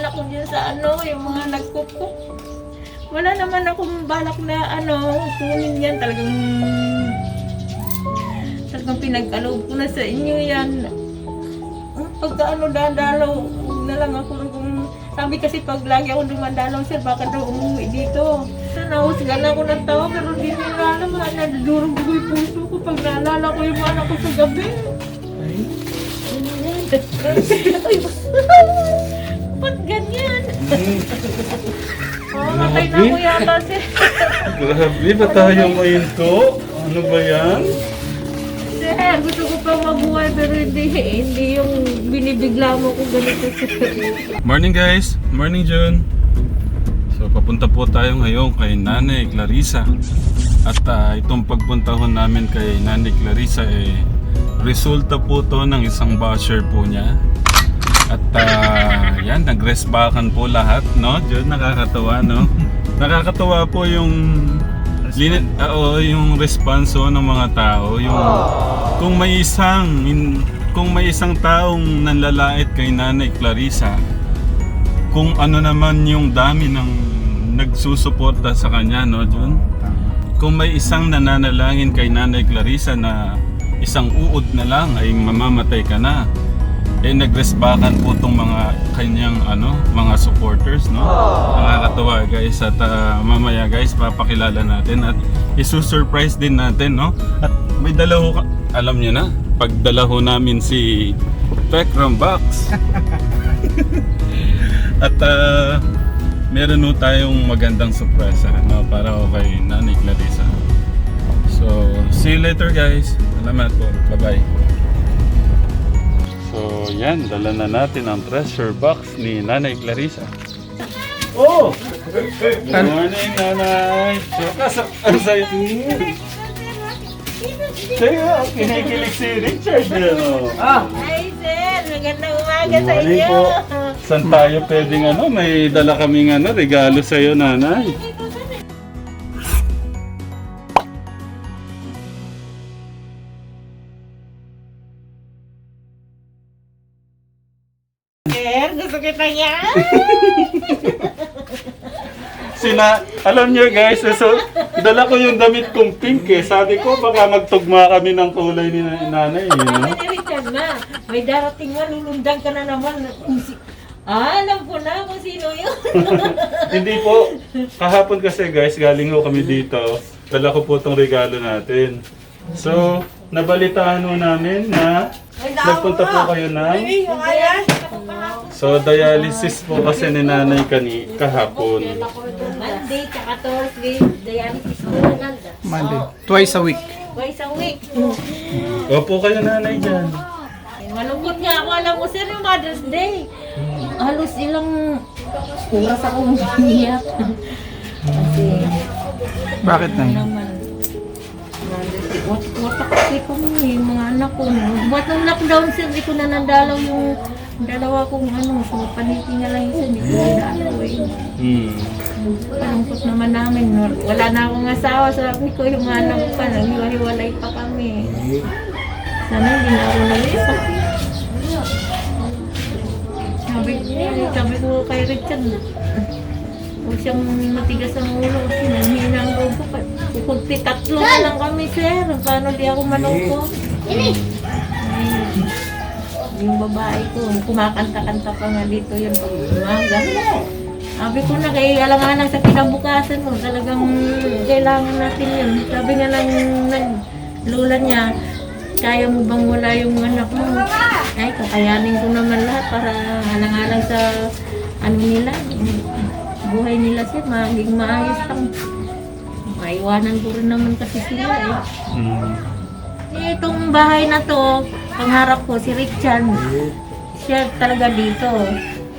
anak ko dyan sa yung mga nagkukuk. Wala naman akong balak na kunin yan. Talagang pinag-aloob ko na sa inyo yan. Pagka dadalaw na lang ako. Sabi kasi pag lagi ako dumadalaw, sir, baka daw umuwi dito. Nahusgan ako ng tawa, pero di nila naman. Nadudurog ko yung puso ko pag naalala ko yung anak ko sa gabi. Ay? Ba't ganyan? Matay na ko yata, sir. Grabe ba tayo ngayon to? Ano ba yan? Sir, gusto ko pa mabuhay pero hindi yung binibigla mo ko ganito, sir. Morning guys! Morning June! So papunta po tayo ngayon kay Nanay Clarissa. At itong pagpunta ho namin kay Nanay Clarissa resulta po to ng isang basher po niya. At yan, nag-rest-backan po lahat, no? June, nakakatawa, no? Nakakatawa po yung yung response ng mga tao, yung kung may isang taong nanlalait kay Nanay Clarissa, kung ano naman yung dami ng nagsusuporta sa kanya, no, Jun? Kung may isang nananalangin kay Nanay Clarissa na isang uod na lang ay mamamatay ka na, nag-rest-backan po itong mga kanyang mga supporters, no? Nakakatawa guys, at mamaya guys papakilala natin at isu-surprise din natin, no? At may dala ho, alam niyo na, pagdala ho namin si Tekram Box. At meron ho tayong magandang surprise, no, para ho kay Nanay Clarissa. So, see you later guys. Salamat po. Bye-bye. So, yan. Dala na natin ang treasure box ni Nanay Clarissa. Oh! Good morning, Nanay! So, sa'yo? Sa'yo, kinikilig si Richard. Hi, sir! Magandang umaga sa inyo! Po. Saan tayo pwedeng may dala kaming regalo sa'yo, Nanay. Gusto kita niya. Alam niyo guys, so, dala ko yung damit kong pink Sabi ko baka magtugma kami ng kulay ni Nanay. Richard na, may darating malulundan ka na naman. Alam ko na kung sino yun. Hindi po. Kahapon kasi guys, galing ho kami dito. Dala ko po itong regalo natin. So, nabalitaan ho namin na nagpunta po kayo ng dialysis po kasi ni Nanay kahapon. Monday, tsaka Thursday, dialysis ko. Monday. Twice a week. Twice a week. Opo kayo, Nanay, dyan. Malungkot nga ako. Alam mo, sir, yung Mother's Day. Halos ilang oras akong umiyak. Kasi, Bakit na? naman, watak kasi kami, mga anak ko. Buat ng lockdown, sir, di ko na nandalaw yung dalawa kong so paniki nga lang isa, di ko nandalaw Malungkot naman namin. Wala na akong asawa, sabi ko yung anak ko pa, naghiwalay pa kami. Sana hindi na ako nag-isa. Sabi ko kay Richard, huwag siyang matigas ang ulo kasi nanghina ang loob ko. Kung tatlo na lang kami, sir. Paano di ako malungkot? Yung babae ko, kumakanta-kanta pa nga dito yung umaga. Sabi ko na, kaya alanganan sa kinabukasan mo, talagang kailangan natin yun. Sabi nga ng lola niya, kaya mo bang wala yung anak mo? Ay, kakayanin ko naman lahat para alang-alang sa nila, buhay nila siya, maging maayos lang. Maiwanan ko rin naman kasi sila Itong bahay na to, pangarap ko si Richard, siya talaga dito.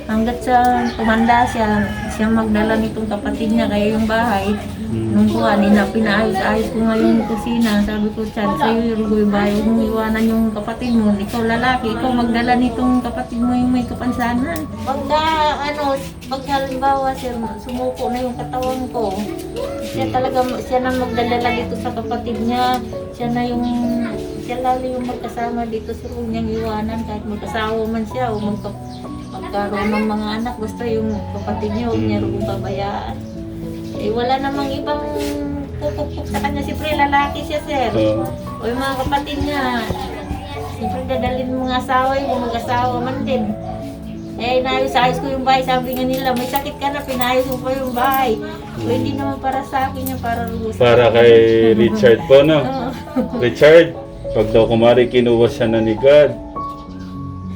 Hanggat sa tumanda siya magdala nitong kapatid niya, kaya yung bahay, nung buwan, pinaayos-ayos ko nga yung kusina. Sabi ko, Chad, sa'yo yung bahay, huwag mong iwanan yung kapatid mo. Ikaw lalaki, ikaw magdala nitong kapatid mo yung may kapansanan. Pagka halimbawa, sir, sumuko na yung katawan ko. Siya na magdala dito sa kapatid niya. Siya lalo yung magkasama dito sa room niyang iwanan kahit magkasawa man siya o magkaroon ng mga anak, basta yung kapatid niya, huwag niya rin pabayaan. Eh, wala namang ibang pupukpuk sa kanya, siyempre lalaki siya, sir. O yung mga kapatid niya, siyempre dadalhin mo mga asawa yung mag-asawa man din. Eh, inayos ko yung bahay, sabi nga nila, may sakit ka na, pinayos mo pa yung bahay. O hindi naman para sa akin yan, para rusa. Para kay Richard po, no? Oo. Richard, pag daw kumari kinuha siya na ni God,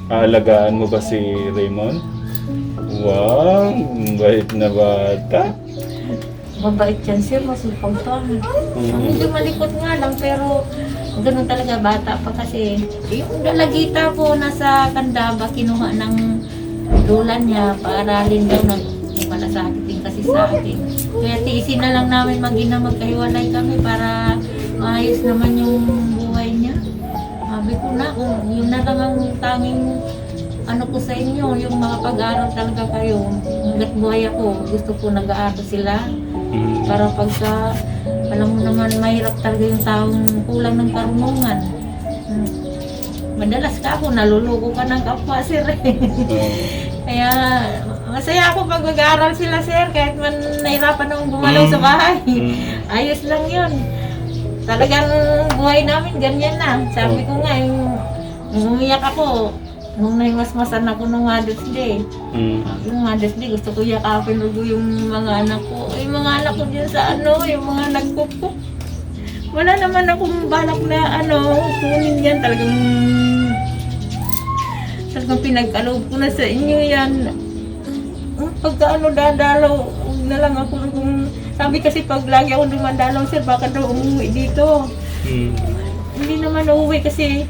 aalagaan mo ba si Raymond? Wow, bait na bata. Mabait yan siya, masipag pa. Medyo malikot nga lang, pero ganun talaga, bata pa kasi. Yung dalagita po nasa Candaba, kinuha ng lola niya, paaralin daw na malasakit din kasi sa akin. Kaya tiisin na lang namin mag-ina, magkahiwalay kami para maayos naman yung buhay niya. Sabi ko na, kung yun na lang ang tanging ano ko sa inyo, yung mga pag-aaral talaga kayo. Hanggat buhay ako, gusto ko nag-aaral sila. Para pagka, alam mo naman, mahirap talaga yung taong kulang ng karunungan. Madalas ka ako, naluluko ka ng kapwa, sir. Kaya, masaya ako pag mag-aaral sila, sir, kahit man nahirapan akong gumalaw sa bahay. Ayos lang yun. Talagang buhay namin, ganyan na. Sabi ko nga, yung umiyak ako, nung naimasmasan ako nung Mother's Day. Yung Mother's Day, gusto ko yakapin yung mga anak ko. Yung mga anak ko dyan sa yung mga nagkukuk. Wala naman akong balak na kunin yan. Talagang pinagkaloob ko na sa inyo yan. Pagka dadalaw, huwag na lang ako sabi kasi pag lagi ako dumadalaw, sir, baka daw umuwi dito. Hindi naman uuwi kasi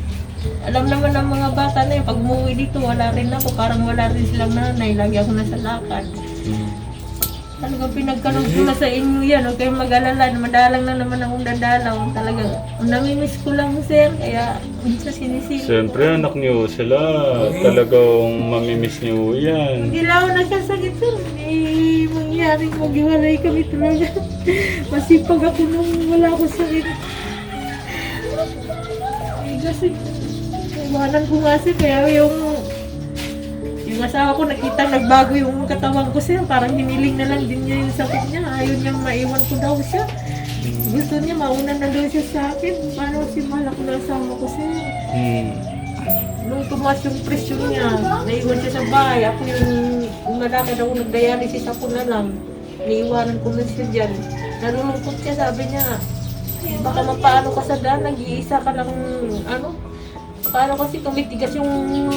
alam naman ng mga bata na yun, pag umuwi dito, wala rin ako, parang wala rin silang nanay, lagi ako nasa lakad. Talagang pinagkaloob ko na sa inyo yan, huwag kayong mag-alala, madalang na naman akong dadalaw. Talagang, namimiss ko lang, sir, kaya minsan sinisip. Siyempre, anak niyo sila. Talagang mamimiss niyo yan. Hindi lang ako nagkasakit, sir. Hindi mangyaring maghiwalay kami talaga. Masipag ako nung wala akong sakit. Kasi, iwanan ko nga, sir, kaya yung asawa ko nakita nagbago yung katawan ko, sir. Parang hiniling na lang din niya yung sakit niya. Ayaw niyang maiwan ko daw siya. Gusto niya mauna na daw siya sa akin. Paano si mahal ako ng asawa ko, sir? Nung tumas yung presyon niya, naiwan siya sa bahay. Ako yung umalakad ako, nag-dialysis ako na lang. Naiwanan ko na siya dyan. Nalulungkot siya, sabi niya, baka mapaano ka sa daan, nag-iisa ka lang, paano kasi tumitigas yung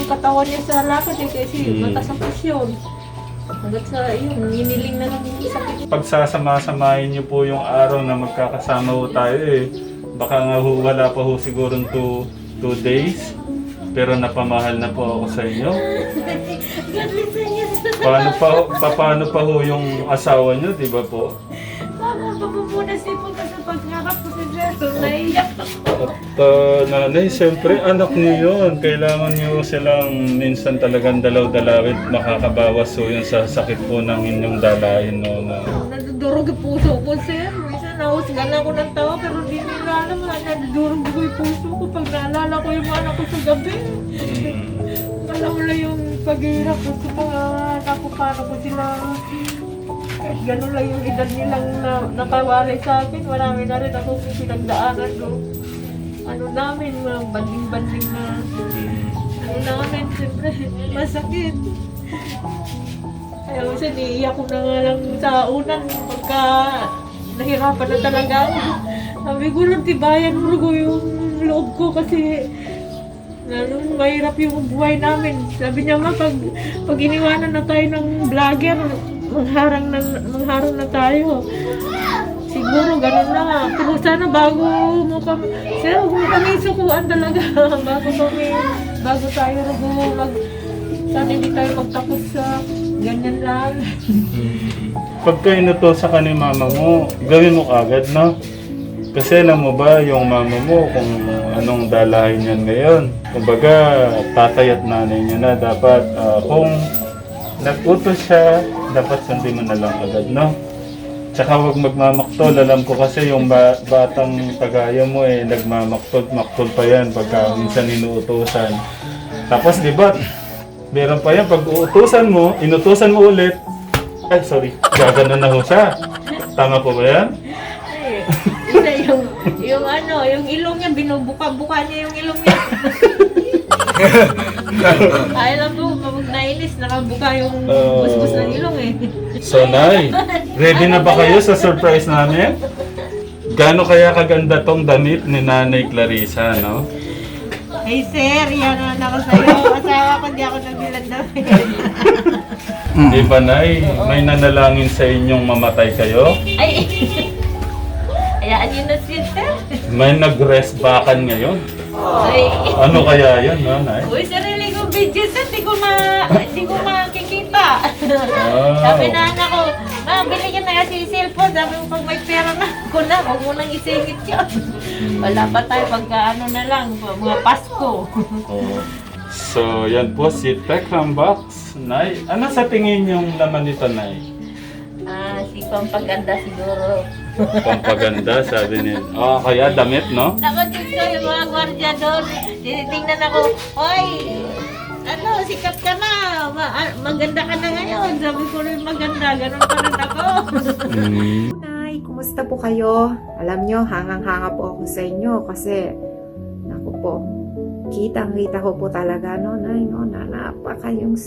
katawan niya sa lakad kasi mataas ang presyon. Hanggat sa hiniling na lang yung sakit. Pagsasama-samahin niyo po yung araw na magkakasama ho tayo baka nga wala pa ho siguro 2 days. Pero napamahal na po ako sa inyo. Paano pa ho yung asawa niyo, di ba po? Papapunasi po ka sa pagharap ko sa Jeso, naiyak ako. At nanay, siyempre anak niyo yun. Kailangan niyo silang minsan talagang dalaw-dalawit makakabawas so yun sa sakit po ng inyong dalahin. Nadudurog yung puso ko, sir. Minsan nahusgan ako ng tawa pero di nila alam na nadudurog ko yung puso ko pag naalala ko yung anak ko sa gabi. Alam mo lang yung paghihirap ko sa mga anak ko, paano ko sila. Kahit gano'n lang yung edad nilang nakawalay sa akin, marami na rin ako pinagdaanan ko. Namin, mga banding-banding na namin, siyempre, masakit. Kaya kasi niiyak ko na nga lang sa unan pagka nahirapan na talaga ako. Sabi ko lang, tibayan mo yung loob ko kasi lalong mahirap yung buhay namin. Sabi niya nga, pag iniwanan na tayo ng vlogger, mangharang na tayo. Siguro ganun na nga. Pero sana bago mo kami, sir, huwag mo kami sukuan talaga. bago tayo sana hindi tayo magtapos sa ganyan lang. Pagka inuto sa ni mama mo, gawin mo agad, no? Kasi alam mo ba yung mama mo kung anong dalahin yan ngayon? Kumbaga, tatay at nanay niya na dapat kung nag-utos siya, dapat sundin mo na lang agad, no? Tsaka huwag magmamaktol. Alam ko kasi yung batang kagaya mo nagmamaktol pa yan pagka minsan inuutosan. Tapos di ba, Meron pa yan, pag uutusan mo, inutusan mo ulit. Ay, sorry. Gagano na ho siya. Tama po ba yan? Ay, isa yung ano, yung ilong niya, binubuka-buka niya yung ilong niya. Ay lang po, mabag nainis, nakabuka yung busbus ng ilong eh. So, Nay, ready na ba kayo sa surprise namin? Gaano kaya kaganda tong damit ni Nanay Clarissa, no? Ay sir, yan na ako sa'yo. Asawa ko, di ako nagbilang damit. Di ba, Nay? May nanalangin sa inyong mamatay kayo? Ay, ayaan yun na sister. May nag-rest backan ngayon. Ay, Ano kaya yan, no, Nay? uy, sarili kong video sa hindi ko makikita. Wow. Sabi na anak ko, ma, bili ka na kasi yung cellphone. Sabi ko, pag may pera na ako na, huwag mo nang isingit yun. Wala pa tayo pagka ano na lang, mga Pasko. Oh. So, yan po si Tekram Box. Nay, ano sa tingin yung laman nito, Nay? Si Pampaganda siguro. Pampaganda, sabi niya. Oh, kaya damit, no? Nakatid ko yung mga gwardiya doon. Tinitingnan ako, hoy, ano, sikat ka na. Maganda ka na ngayon. Sabi ko rin maganda, ganun pa rin ako. Nay, kumusta po kayo? Alam nyo, hangang-hanga po ako sa inyo kasi, naku po, kitang-kita ko po talaga, no, Nay, no, na napaka yung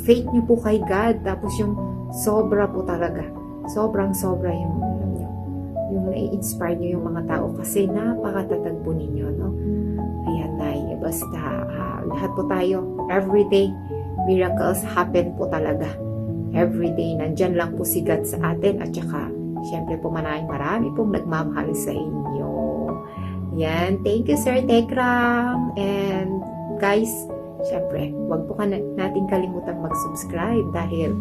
faith nyo po kay God, tapos yung sobra po talaga. Sobrang-sobra yung, alam nyo, yung nai-inspire nyo yung mga tao kasi napakatatag po ninyo, no? Ayan, Nay, basta, lahat po tayo, everyday, miracles happen po talaga. Everyday, nandyan lang po si God sa atin at saka, syempre po marami pong nagmamahal sa inyo. Yan, thank you Sir Tekram. And guys, syempre, wag po natin kalimutan mag-subscribe dahil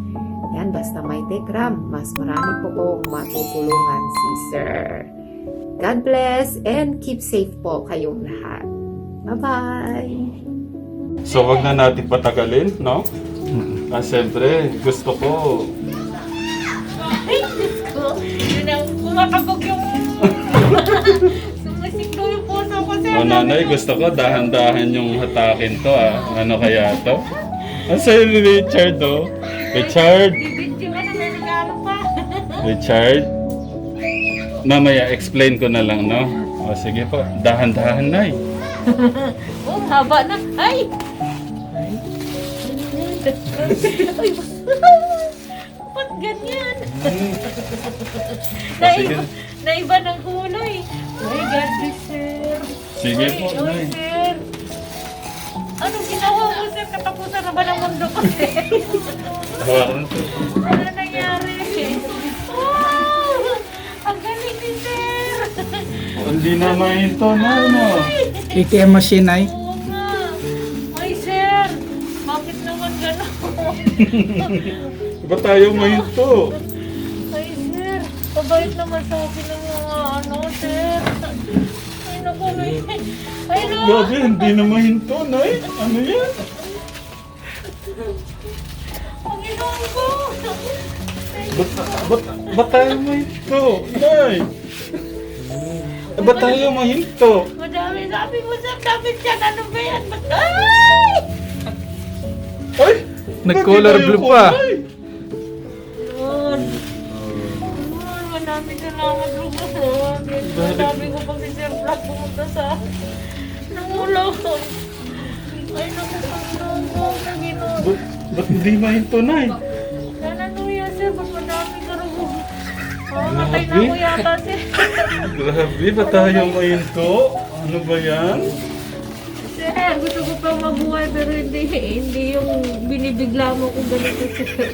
yan, basta may Tekram, mas marami po pong matutulungan si Sir. God bless and keep safe po kayong lahat. Bye-bye! So, wag na natin patagalin, no? Siyempre, gusto ko. Ay, Diyos ko. Yun ang kumakabog yung... Sumasiklo yung puso ko, sir. O, Nanay, gusto ko dahan-dahan yung hatakin to, ah. Ano kaya to? Ang sa'yo ni Richard, oh. Richard! Bibidyo ka na, may regalo pa. Richard? Mamaya, explain ko na lang, no? O, sige po. Dahan-dahan, Nay. Oh, haba na. Ay! Ay, ba't ganyan? Sige. Naiba ng kulay. My God, bless, sir. Sige Ay, po, oh, Nay. sir. Anong ginawa mo, sir? Katapusan na ba ng mundo ko, sir? Hawakan po. Ano nangyari? Wow! Ang galing ni sir! Hindi na mahinto, Nay, no? ATM machine, Nay. Oo nga. Ay, sir! Bakit naman gano'n? Ba't tayo mahinto? Ay, sir! Pabait naman sa akin ng mga ano, sir. Ay, naku, may... Ay, no! Grabe, hindi na mahinto, Nay. Ano yan? Panginoon ko! Ba't tayo mahinto? Nay! Ba't tayo mahinto? Madami sabi mo, sir. Dapat yan. Ano ba yan? Ba't... Ay! Ay! Nag-color ba't di blue tayo pa. kulay? Lord. Lord, maraming salamat, Lord. Sabi ko pag si Sir Black pumunta sa nangulo. Ay, naku, Panginoon ko, Panginoon. Ba't hindi mahinto, Nay? Sana nuya, sir, ba't madami karugo? Matay na ako yata, sir. Grabe, ba't tayo mahinto? Ano ba yan? Sir, gusto ko pa mabuhay pero hindi yung binibigla mo kung ganito, sir.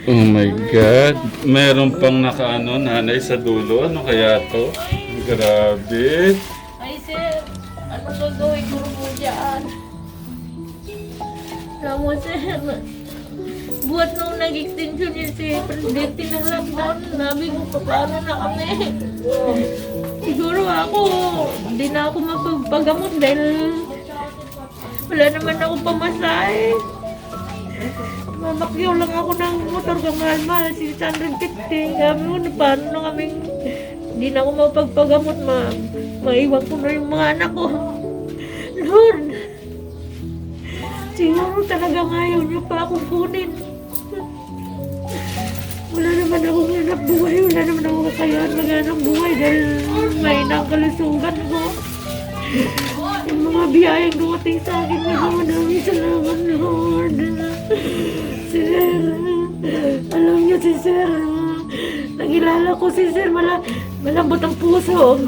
Oh my God. Meron pang nakaano, Nanay, sa dulo. Ano kaya to? Grabe. Ay, sir, ano gagawin ko mo dyan? Alam mo, sir, buhat nung nag-extension yun si Presidente ng lockdown, sabi ko, paano na kami? Siguro ako, hindi na ako mapagpagamot dahil wala naman ako pamasahe. Mamakyaw lang ako ng motor ka mahal-mahal, 650. Sabi mo, paano na kaming hindi na ako mapagpagamot, maiwan ko na yung mga anak ko. Lord, Siguro talagang ayaw niyo pa akong kunin. Wala naman akong hanap buhay. Wala naman akong kakayahan maghanap buhay dahil may nakalusugan ko. Yung mga biyayang dumating sa akin ngayon, maraming salamat, Lord. Sir, alam niyo si Sir, nakilala ko si Sir, malambot ang puso.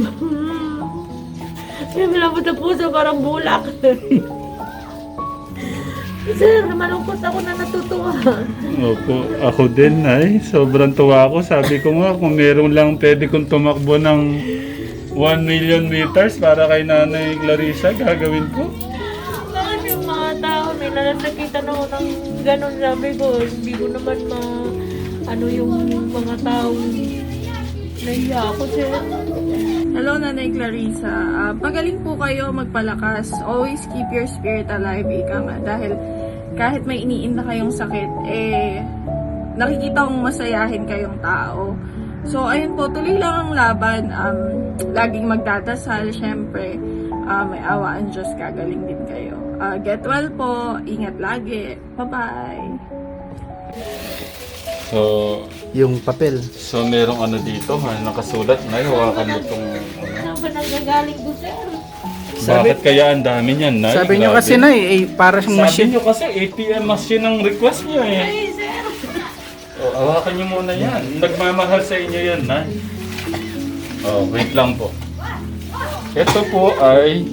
Malambot ang puso, parang bulak. Sir, malungkot ako na natutuwa. Opo, ako din ay. Sobrang tuwa ako. Sabi ko nga, kung meron lang pwede kong tumakbo ng 1 million meters para kay Nanay Clarissa, gagawin ko. Bakit yung mga tao nila nakita na ako ng ganun, sabi ko, hindi ko naman ano yung mga taong nahiya ako, sir. Hello, Nanay Clarissa. Pagaling po kayo, magpalakas. Always keep your spirit alive, ika nga. Dahil kahit may iniin na kayong sakit, nakikita kong masayahin kayong tao. So, ayun po, tuloy lang ang laban. Laging magdadasal, syempre. May awa ang Diyos, kagaling din kayo. Get well po. Ingat lagi. Bye-bye. So, Yung papel. so merong ano dito, nakasulat na, hawakan mo itong Saan ba nanggagaling ko, sir? Bakit kaya ang dami niyan, Nay? Sabi niyo Grabe. kasi na para siyang Sabi machine. niyo kasi ATM machine ang request niyo eh. Ay, sir. O, hawakan niyo muna yan. Nagmamahal sa inyo yan, Nay. Oh, wait lang po. Ito po ay...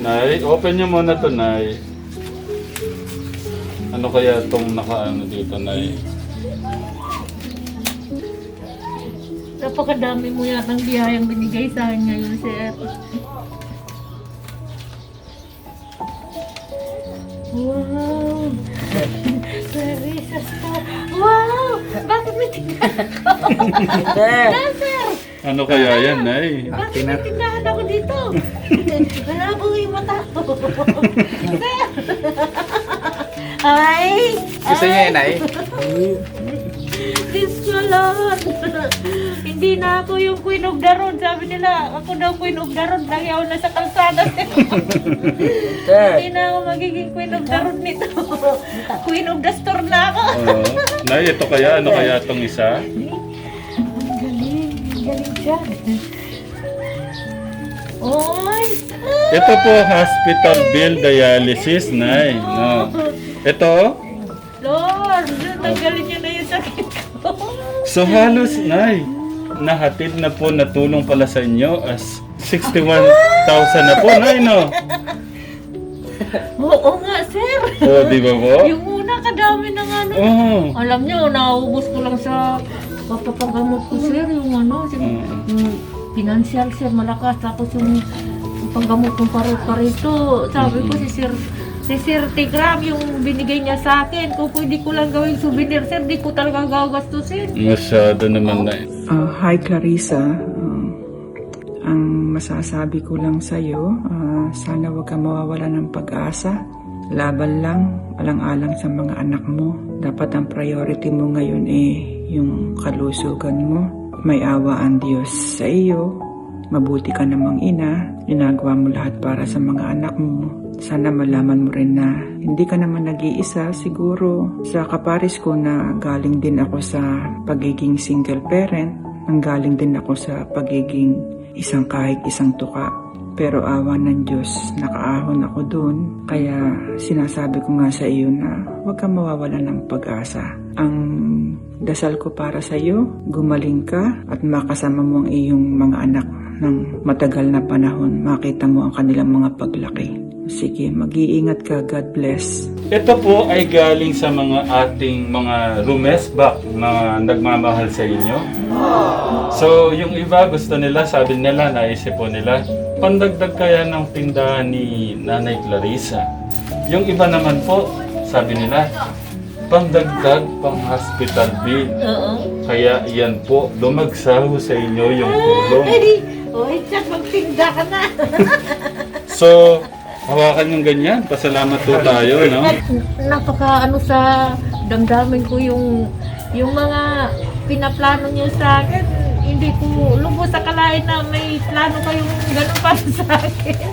Nay, open niyo muna to, Nay. Ano kaya itong nakaano dito, Nay? Napakadami mo yatang biyayang binigay sa akin ngayon, sir. Wow! Clarissa's po. Wow! Bakit may tindahan ako? Sir! Ano kaya yan, Nay? Bakit may tindahan ako dito? Wala akong yung mata ko. Sir! Ay! Gusto niya yun, ay? Diyos ko, Lord. Hindi na ako yung Queen of the Road. Sabi nila, ako daw Queen of the Road. Lagi ako nasa kalsada. Hindi na ako magiging Queen of the Road nito. Queen of the Store na ako. Oh, Nay, ito kaya? Ano kaya itong isa? Ang galing. Ang galing siya. Oy! Ito po, hospital bill dialysis, Nay. No. Ito? Lord, tanggalin niyo na yung sakit ko. So halos, Nay, nahatid na po na tulong pala sa inyo as 61,000 na po, Nay, no? Oo nga, sir. O, di ba po? Yung una, kadami ng ano. Oo. Alam niyo, naubos ko lang sa papapagamot ko, sir. Yung ano, yung financial, sir, malakas. Tapos yung panggamot kong parito. Sabi ko, si Sir Tigram, yung binigay niya sa akin. Kung pwede ko lang gawing souvenir, sir, di ko talaga gagastusin. Masyado naman, Nay. Hi Clarissa, ang masasabi ko lang sa'yo, sana huwag ka mawawala ng pag-asa. Laban lang, alang-alang sa mga anak mo. Dapat ang priority mo ngayon yung kalusugan mo. May awa ang Diyos sa iyo. Mabuti ka namang ina. Ginagawa mo lahat para sa mga anak mo. Sana malaman mo rin na hindi ka naman nag-iisa. Siguro sa kaparis ko na galing din ako sa pagiging single parent. Nanggaling din ako sa pagiging kahit isang tuka. Pero awa ng Diyos, nakaahon ako doon. Kaya sinasabi ko nga sa iyo na huwag kang mawawala ng pag-asa. Ang dasal ko para sa iyo, gumaling ka at makasama mo ang iyong mga anak ng matagal na panahon. Makita mo ang kanilang mga paglaki. Sige, mag-iingat ka. God bless. Ito po ay galing sa mga ating mga rumesbak na nagmamahal sa inyo. So, yung iba gusto nila, sabi nila, naisip po nila, pandagdag kaya ng tindahan ni Nanay Clarissa. Yung iba naman po, sabi nila, pandagdag pang hospital bill. Oo. Kaya yan po, dumagsaho sa inyo yung tulong. Oy, Chak, magtinda ka na. So, hawakan yung ganyan. Pasalamat po tayo, no? Napaka ano sa damdamin ko yung mga pinaplano niyo sa akin. Hindi ko lubos sa kalain na may plano kayong ganun para sa akin.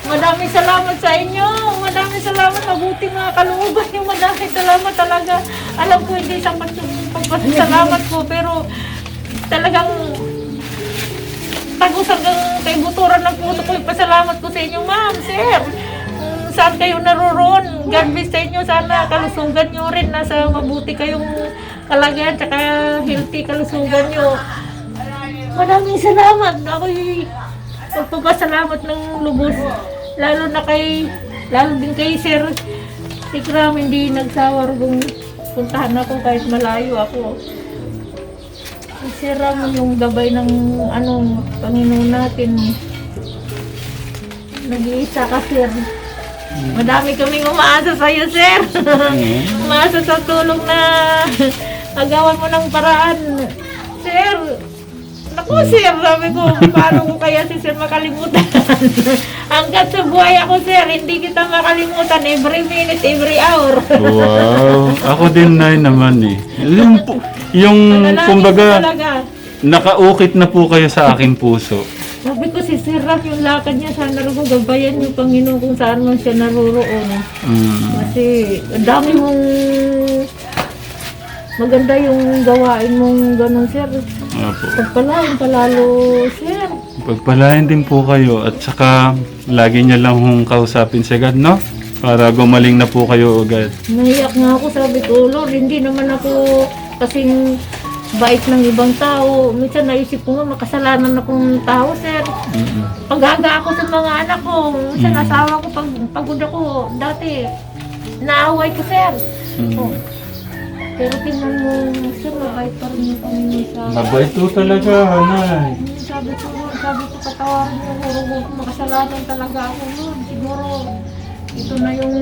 Maraming salamat sa inyo. Maraming salamat. Mabuti mga kalooban niyo. Maraming salamat talaga. Alam ko hindi sapat yung pagpasalamat ko, pero talagang tagos hanggang kay buturan ng puso ko yung pasalamat ko sa inyo, ma'am, sir. Saan kayo naroroon? God bless sa inyo. Sana kalusugan nyo rin. Nasa mabuti kayong kalagayan, tsaka healthy kalusugan nyo. Maraming salamat. Ako'y magpapasalamat ng lubos. Lalo din kay Sir Tikram, hindi nagsawar kung puntahan ako kahit malayo ako. Si Sir Ramon yung gabay ng Panginoon natin. Nag-iisa ka, Sir. Madami kaming umaasa sa iyo, Sir. Umaasa sa tulong na agawan mo ng paraan. Sir, naku, Sir, sabi ko, paano ko kaya si Sir makalimutan? Hanggat sa buhay ako, Sir, hindi kita makalimutan every minute, every hour. Wow. Ako din, Nay, naman eh. Yung Manalangin kumbaga, talaga. nakaukit na po kayo sa aking puso. Sabi ko si Sir Ram, yung lakad niya, sana rin ko gabayan yung Panginoon kung saan man siya naroroon. Kasi ang dami mong maganda yung gawain mong ganun, Sir. Opo. Pagpalain palalo, Sir. Pagpalain din po kayo at saka lagi niya lang hong kausapin si God, no? Para gumaling na po kayo agad. Naiyak nga ako, sabi ko, Lord, hindi naman ako kasing bait ng ibang tao. Minsan naisip ko nga, makasalanan akong tao, Sir. Paghaga ako sa mga anak ko. Minsan asawa ko, pagod ako. Dati, naaway ko, Sir. Oh. Pero tingnan mo, Sir, mabait pa rin yung Panginoon sa... Mabait po talaga, Nay. Sabi ko, patawarin mo, Lord, makasalanan talaga ako, Lord. Siguro, ito na yung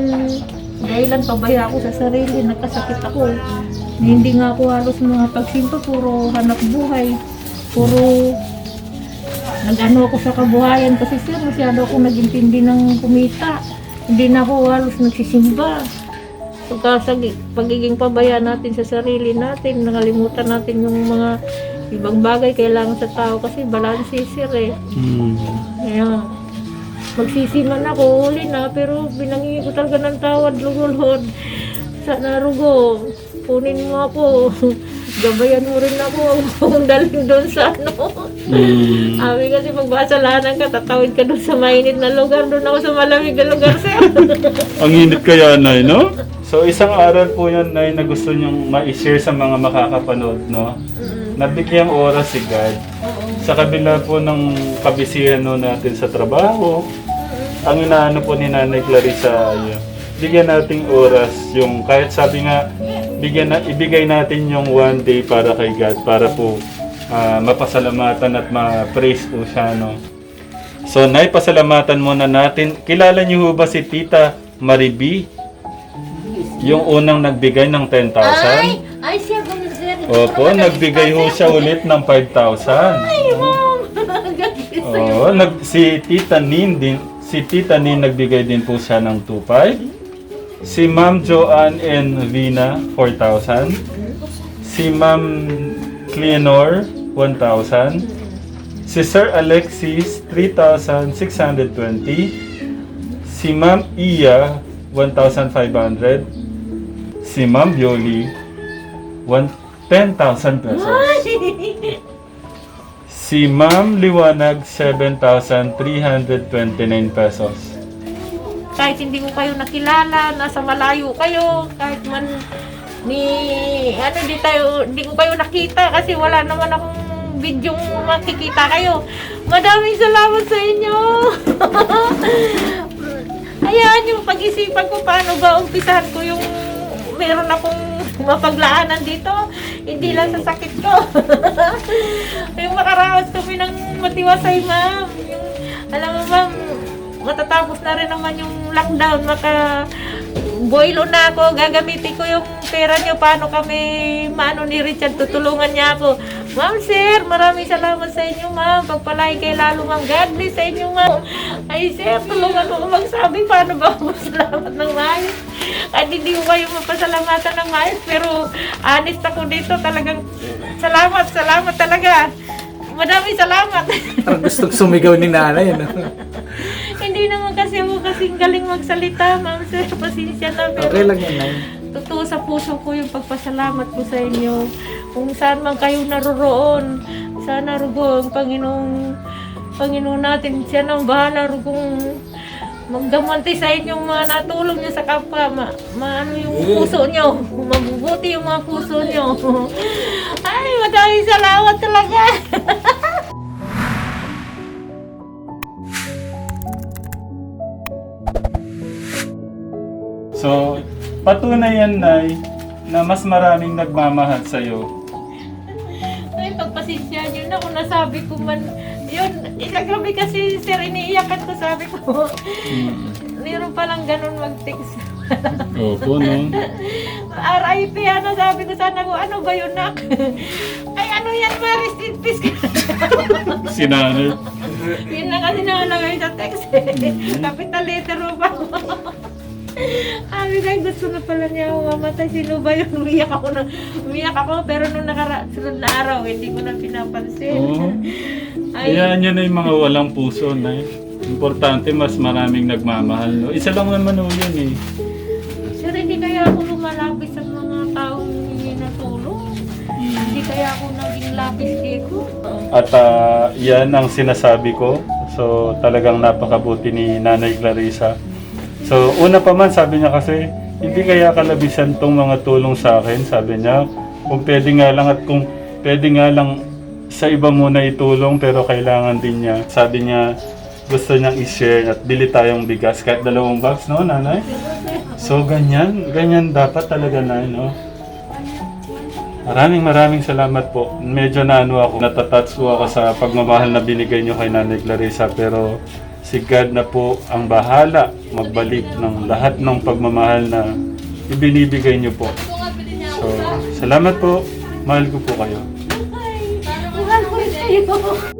dahilan, pabaya ako sa sarili, nagkasakit ako. Hindi nga ako halos mga pagsimpa, puro hanap buhay. Puro nag-ano ako sa kabuhayan kasi, Sir, masyado ako nag-intindi ng kumita. Hindi na ako halos nagsisimba. Pagiging pabaya natin sa sarili natin, nakalimutan natin yung mga ibang bagay kailangan sa tao kasi balanse, Sir, eh. Kaya magsisiman ako, huli na, pero binangingi ko talaga ng tawad, Lord. Sana, Rugo, kunin mo ako. Gabayan mo rin ako kung dalhin doon sa Abi kasi pagbasalanan ka, tatawid ka doon sa mainit na lugar. Doon ako sa malamig na lugar, Sir. Ang init kaya, Nay, no? So, isang aral po yan, Nay, na gusto niyong ma-share sa mga makakapanood, no? Nabigyang oras si God. Sa kabila po ng kabisihan no, natin sa trabaho, ang inaano po ni Nanay Clarissa, bigyan nating oras, yung kahit sabi nga, ibigay natin yung one day para kay God, para po mapasalamatan at ma-praise po siya, no? So, Nay, pasalamatan muna natin. Kilala niyo ho ba si Tita Mariby? Yung unang nagbigay ng 10,000? Ay, siya, ganun, Sir. Opo, nagbigay ho siya ulit ng 5,000. Ay, Ma'am. Oo, si Tita Nin nagbigay din po siya ng 2,500. Si Ma'am Joanne and Vina, 4,000. Si Ma'am Cleanor, 1,000. Si Sir Alexis, 3,620. Si Ma'am Iya, 1,500. Si Ma'am Yoli, 10,000 pesos. Si Ma'am Liwanag, 7,329 pesos. Kahit hindi ko kayo nakilala, nasa malayo kayo, kahit man di ko kayo nakita kasi wala naman akong bidyong makikita kayo. Madaming salamat sa inyo. Hayaan yung pag-isipan ko paano ba umpisahan ko yung meron akong mapaglaanan dito. Hindi lang sa sakit ko. Yung makaraos kami ng matiwasay, Ma'am. Yung, alam mo, Ma'am, matatapos na rin naman yung lockdown. Boilo na ako. Gagamitin ko yung pera niyo. Paano kami maano ni Richard? Tutulungan niya ako. Ma'am, Sir, maraming salamat sa inyo, Ma'am. Pagpalain kay lalo, Ma'am. God bless sa inyo, Ma'am. Ay, Sir, tulungan ko magsabi paano ba ako masalamat ng maayos. Kahit hindi ko kayo mapasalamatan ng maayos, pero honest ako dito. Talagang salamat talaga. Maraming salamat. Parang gustong sumigaw ni nanay, ano? Hindi hindi naman kasi ako kasing galing magsalita, ma'am sir. Pasensya na. Pero Okay lang yan, Nay. totoo sa puso ko yung pagpasalamat ko sa inyo. Kung saan man kayo naroroon, sana rugo ang Panginoon natin. Siya nang bahala rugong magdamanti sa inyong mga natulong nyo sa kapwa. Maano yung puso nyo. Mabubuti yung mga puso nyo. Ay, maraming salamat talaga. So, patunay yan, Nay, na mas maraming nagmamahal sa'yo. Ay, pagpasensya nyo na kung nasabi ko man. Yun, ilang gabi kasi sir, iniiyakan ko, sabi ko. Meron palang ganun mag-text. Opo, no? RIP, ano, sabi ko sana ko, ano ba yun, nak? Ay, ano yan, Maris, in peace ka. Sinanay. Yun na kasi nakalagay sa text. Capital letter mo pa. Sabi ko, gusto na pala niya ako mamatay. Sino ba yun? Umiyak ako, pero nung sunod na araw, hindi ko na pinapansin. Oo. Ay, Kaya yan na yung mga walang puso, Nay. Importante, mas maraming nagmamahal, no? Isa lang naman ho yun, eh. sir, hindi kaya ako lumalapis sa mga taong hindi na tulong. Hindi kaya ako naging lapis dito. At yan ang sinasabi ko. So, talagang napakabuti ni Nanay Clarissa. So, una pa man, sabi niya kasi, hindi kaya kalabisan tong mga tulong sa akin. Sabi niya, kung pwede nga lang at kung pwede nga lang sa iba muna itulong, pero kailangan din niya. Sabi niya, gusto niyang i-share at bili tayong bigas. Kahit 2 box, no, Nanay? So, ganyan dapat talaga, Nay, no? Maraming salamat po. Medyo natatouch po ako sa pagmamahal na binigay niyo kay Nanay Clarissa, pero si God na po ang bahala magbalik ng lahat ng pagmamahal na ibinibigay niyo po. So, salamat po. Mahal ko po kayo. Mahal ko kayo.